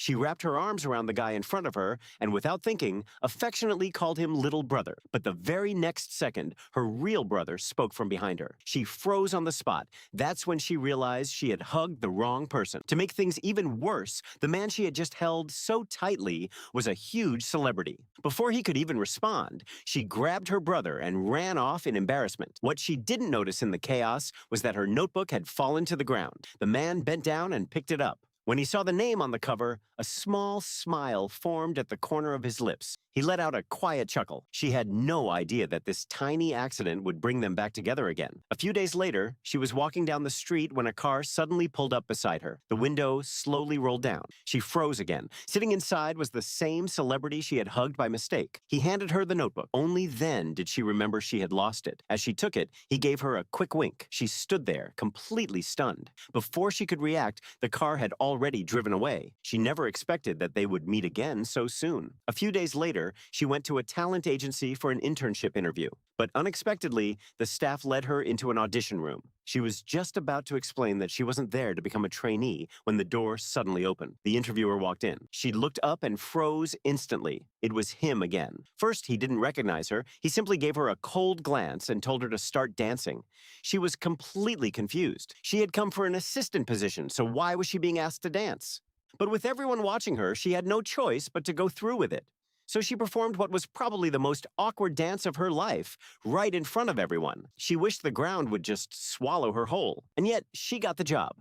She wrapped her arms around the guy in front of her and, without thinking, affectionately called him little brother. But the very next second, her real brother spoke from behind her. She froze on the spot. That's when she realized she had hugged the wrong person. To make things even worse, the man she had just held so tightly was a huge celebrity. Before he could even respond, she grabbed her brother and ran off in embarrassment. What she didn't notice in the chaos was that her notebook had fallen to the ground. The man bent down and picked it up. When he saw the name on the cover, a small smile formed at the corner of his lips. He let out a quiet chuckle. She had no idea that this tiny accident would bring them back together again. A few days later, she was walking down the street when a car suddenly pulled up beside her. The window slowly rolled down. She froze again. Sitting inside was the same celebrity she had hugged by mistake. He handed her the notebook. Only then did she remember she had lost it. As she took it, he gave her a quick wink. She stood there, completely stunned. Before she could react, the car had already driven away. She never expected that they would meet again so soon. A few days later, she went to a talent agency for an internship interview. But unexpectedly, the staff led her into an audition room. She was just about to explain that she wasn't there to become a trainee when the door suddenly opened. The interviewer walked in. She looked up and froze instantly. It was him again. First, he didn't recognize her. He simply gave her a cold glance and told her to start dancing. She was completely confused. She had come for an assistant position, so why was she being asked to dance? But with everyone watching her, she had no choice but to go through with it. So she performed what was probably the most awkward dance of her life, right in front of everyone. She wished the ground would just swallow her whole. And yet, she got the job.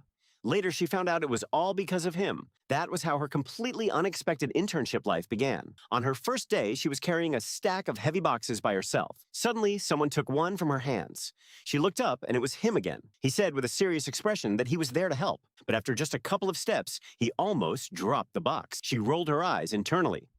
Later, she found out it was all because of him. That was how her completely unexpected internship life began. On her first day, she was carrying a stack of heavy boxes by herself. Suddenly, someone took one from her hands. She looked up, and it was him again. He said with a serious expression that he was there to help. But after just a couple of steps, he almost dropped the box. She rolled her eyes internally.